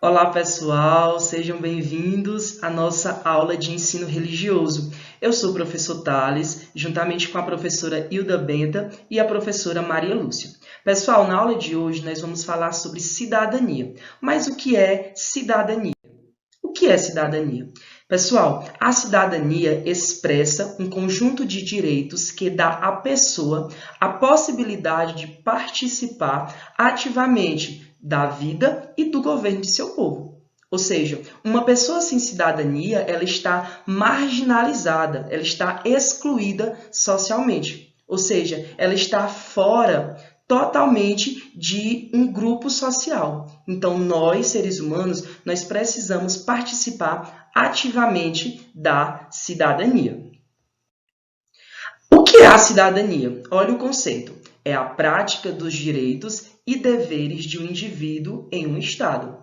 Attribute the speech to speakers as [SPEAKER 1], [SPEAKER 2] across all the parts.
[SPEAKER 1] Olá, pessoal, sejam bem-vindos à nossa aula de ensino religioso. Eu sou o professor Thales, juntamente com a professora Hilda Benta e a professora Maria Lúcia. Pessoal, na aula de hoje nós vamos falar sobre cidadania. Mas o que é cidadania? O que é cidadania? Pessoal, a cidadania expressa um conjunto de direitos que dá à pessoa a possibilidade de participar ativamente da vida e do governo de seu povo. Ou seja, uma pessoa sem cidadania, ela está marginalizada, ela está excluída socialmente. Ou seja, ela está fora totalmente de um grupo social. Então, nós, seres humanos, nós precisamos participar ativamente da cidadania. O que é a cidadania? Olha o conceito. É a prática dos direitos e deveres de um indivíduo em um Estado.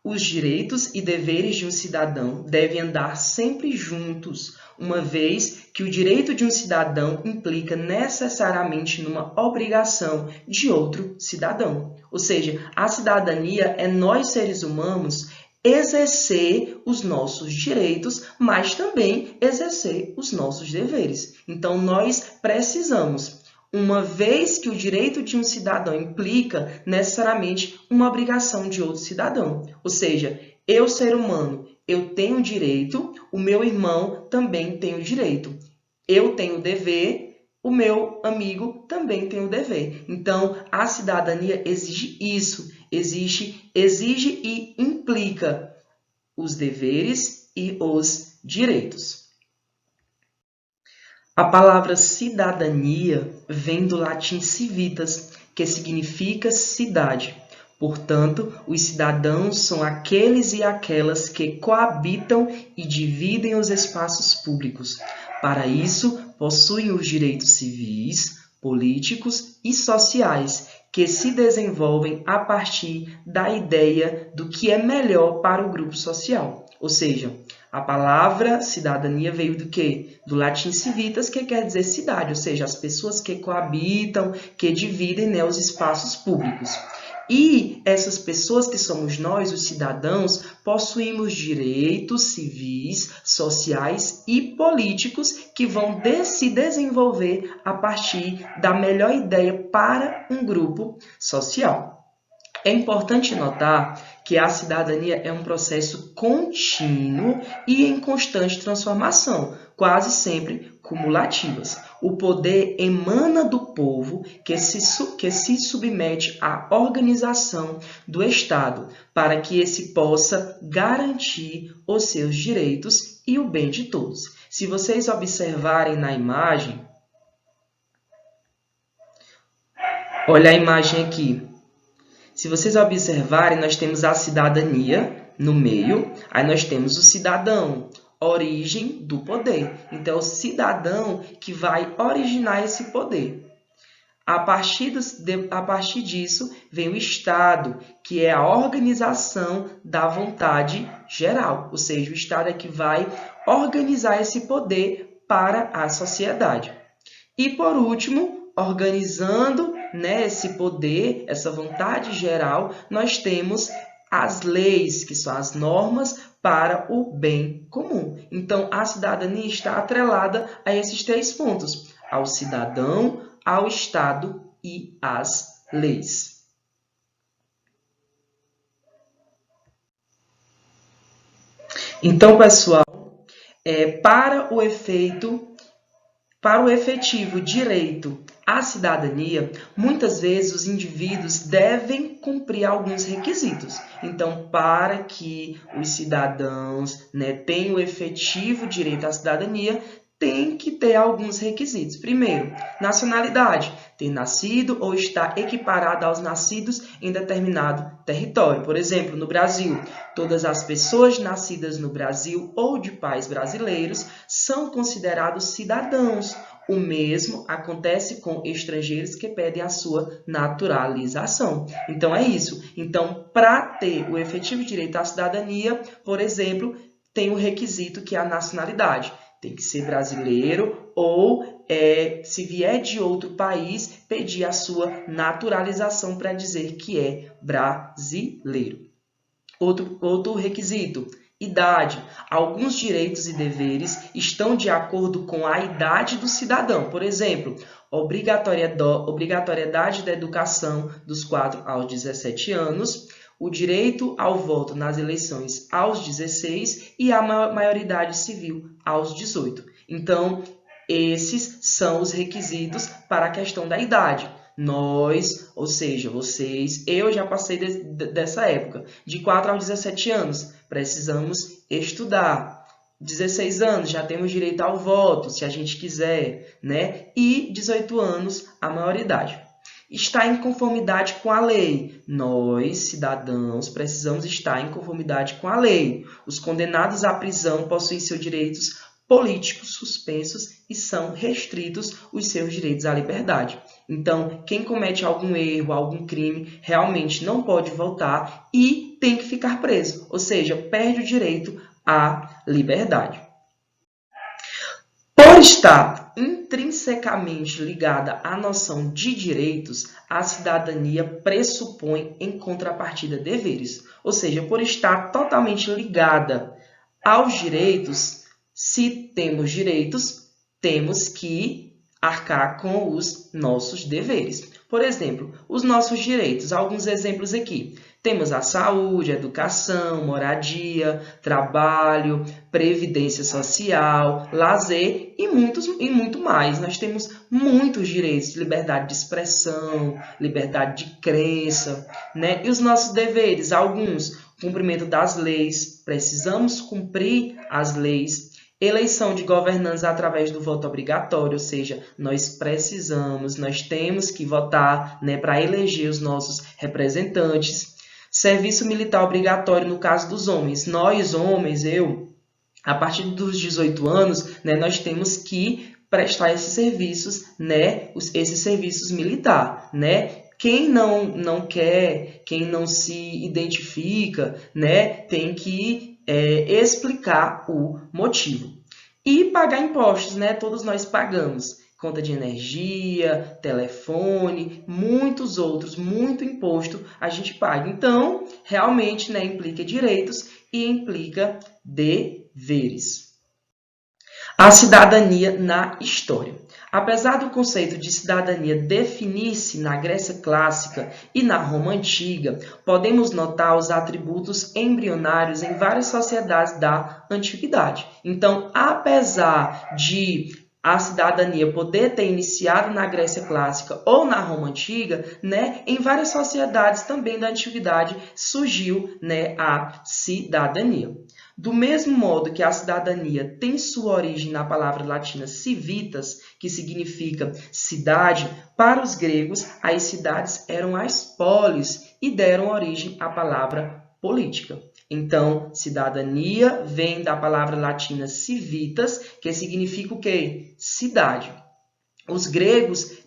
[SPEAKER 1] Os direitos e deveres de um cidadão devem andar sempre juntos, uma vez que o direito de um cidadão implica necessariamente numa obrigação de outro cidadão. Ou seja, a cidadania é nós, seres humanos, exercer os nossos direitos, mas também exercer os nossos deveres. Então, nós precisamos, uma vez que o direito de um cidadão implica necessariamente uma obrigação de outro cidadão. Ou seja, eu, ser humano, eu tenho direito, o meu irmão também tem o direito. Eu tenho dever, o meu amigo também tem o dever. Então, a cidadania exige isso, exige e implica os deveres e os direitos. A palavra cidadania vem do latim civitas, que significa cidade. Portanto, os cidadãos são aqueles e aquelas que coabitam e dividem os espaços públicos. Para isso, possuem os direitos civis, políticos e sociais, que se desenvolvem a partir da ideia do que é melhor para o grupo social. Ou seja, a palavra cidadania veio do quê? Do latim civitas, que quer dizer cidade, ou seja, as pessoas que coabitam, que dividem, né, os espaços públicos. E essas pessoas que somos nós, os cidadãos, possuímos direitos civis, sociais e políticos que vão se desenvolver a partir da melhor ideia para um grupo social. É importante notar que a cidadania é um processo contínuo e em constante transformação, quase sempre cumulativas. O poder emana do povo que se submete à organização do Estado, para que esse possa garantir os seus direitos e o bem de todos. Se vocês observarem na imagem, olha a imagem aqui. Se vocês observarem, nós temos a cidadania no meio, aí nós temos o cidadão, origem do poder. Então, é o cidadão que vai originar esse poder. A partir disso, vem o Estado, que é a organização da vontade geral. Ou seja, o Estado é que vai organizar esse poder para a sociedade. E, por último, organizando, né, esse poder, essa vontade geral, nós temos as leis, que são as normas para o bem comum. Então, a cidadania está atrelada a esses três pontos: ao cidadão, ao Estado e às leis. Então, pessoal, para o efetivo direito à cidadania, muitas vezes os indivíduos devem cumprir alguns requisitos. Então, para que os cidadãos, né, tenham o efetivo direito à cidadania, tem que ter alguns requisitos. Primeiro, nacionalidade, ter nascido ou estar equiparado aos nascidos em determinado território. Por exemplo, no Brasil, todas as pessoas nascidas no Brasil ou de pais brasileiros são considerados cidadãos. O mesmo acontece com estrangeiros que pedem a sua naturalização. Então, é isso. Então, para ter o efetivo direito à cidadania, por exemplo, tem um requisito que é a nacionalidade. Tem que ser brasileiro ou, se vier de outro país, pedir a sua naturalização para dizer que é brasileiro. Outro requisito, idade. Alguns direitos e deveres estão de acordo com a idade do cidadão. Por exemplo, obrigatoriedade da educação dos 4 aos 17 anos, o direito ao voto nas eleições aos 16 e a maioridade civil aos 18. Então, esses são os requisitos para a questão da idade. Nós, ou seja, vocês, eu já passei dessa época, de 4 aos 17 anos, precisamos estudar. 16 anos, já temos direito ao voto, se a gente quiser, né? E 18 anos, a maioridade. Está em conformidade com a lei. Nós, cidadãos, precisamos estar em conformidade com a lei. Os condenados à prisão possuem seus direitos políticos suspensos e são restritos os seus direitos à liberdade. Então, quem comete algum erro, algum crime, realmente não pode votar e tem que ficar preso, ou seja, perde o direito à liberdade. Por estar intrinsecamente ligada à noção de direitos, a cidadania pressupõe, em contrapartida, deveres. Ou seja, por estar totalmente ligada aos direitos, se temos direitos, temos que arcar com os nossos deveres. Por exemplo, os nossos direitos. Alguns exemplos aqui. Temos a saúde, a educação, moradia, trabalho, previdência social, lazer e muito mais. Nós temos muitos direitos, liberdade de expressão, liberdade de crença, né? E os nossos deveres, alguns, cumprimento das leis, precisamos cumprir as leis. Eleição de governantes através do voto obrigatório, ou seja, nós temos que votar, né, para eleger os nossos representantes. Serviço militar obrigatório no caso dos homens. Nós, homens, a partir dos 18 anos, né, nós temos que prestar esses serviços, né, esses serviços militar, né? Quem não quer, quem não se identifica, né, tem que explicar o motivo. E pagar impostos, né? Todos nós pagamos. Conta de energia, telefone, muitos outros, muito imposto a gente paga. Então, realmente, né, implica direitos e implica deveres. A cidadania na história. Apesar do conceito de cidadania definir-se na Grécia clássica e na Roma antiga, podemos notar os atributos embrionários em várias sociedades da antiguidade. Então, apesar de a cidadania poder ter iniciado na Grécia clássica ou na Roma antiga, né, em várias sociedades também da antiguidade surgiu, né, a cidadania. Do mesmo modo que a cidadania tem sua origem na palavra latina civitas, que significa cidade, para os gregos as cidades eram as polis e deram origem à palavra política. Então, cidadania vem da palavra latina civitas, que significa o quê? Cidade.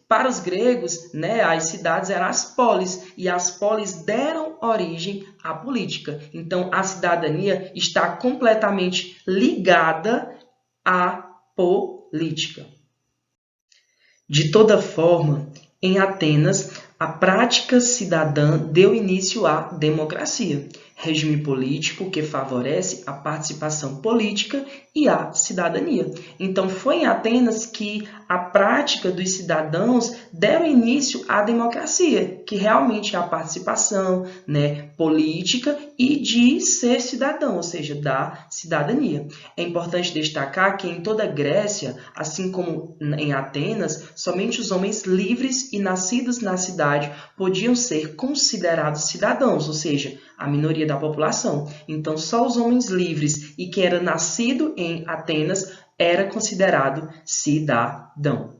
[SPEAKER 1] Para os gregos, né, as cidades eram as polis, e as polis deram origem à política. Então, a cidadania está completamente ligada à política. De toda forma, em Atenas, a prática cidadã deu início à democracia, regime político que favorece a participação política e a cidadania. Então, foi em Atenas que a prática dos cidadãos deram início à democracia, que realmente é a participação, né, política e de ser cidadão, ou seja, da cidadania. É importante destacar que em toda a Grécia, assim como em Atenas, somente os homens livres e nascidos na cidade podiam ser considerados cidadãos, ou seja, a minoria da população. Então, só os homens livres e quem era nascido em Atenas era considerado cidadão.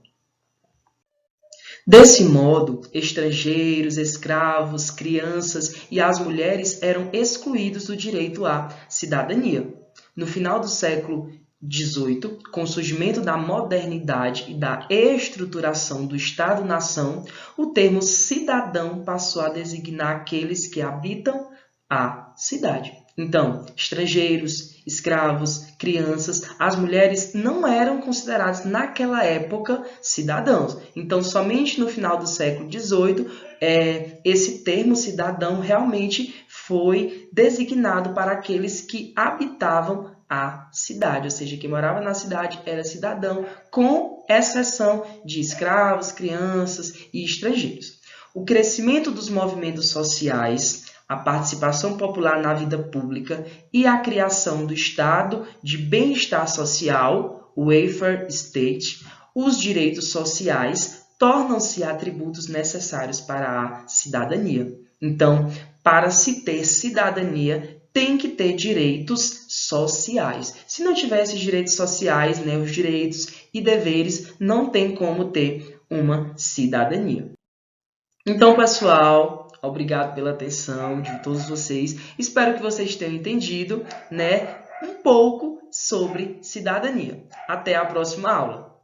[SPEAKER 1] Desse modo, estrangeiros, escravos, crianças e as mulheres eram excluídos do direito à cidadania. No final do século XVIII, com o surgimento da modernidade e da estruturação do Estado-nação, o termo cidadão passou a designar aqueles que habitam a cidade. Então, estrangeiros, escravos, crianças, as mulheres não eram consideradas naquela época cidadãos. Então, somente no final do século XVIII, esse termo cidadão realmente foi designado para aqueles que habitavam a cidade, ou seja, quem morava na cidade era cidadão, com exceção de escravos, crianças e estrangeiros. O crescimento dos movimentos sociais, a participação popular na vida pública e a criação do estado de bem-estar social, o welfare state, os direitos sociais tornam-se atributos necessários para a cidadania. Então, para se ter cidadania, tem que ter direitos sociais. Se não tiver esses direitos sociais, os direitos e deveres, não tem como ter uma cidadania. Então, pessoal, obrigado pela atenção de todos vocês. Espero que vocês tenham entendido, um pouco sobre cidadania. Até a próxima aula.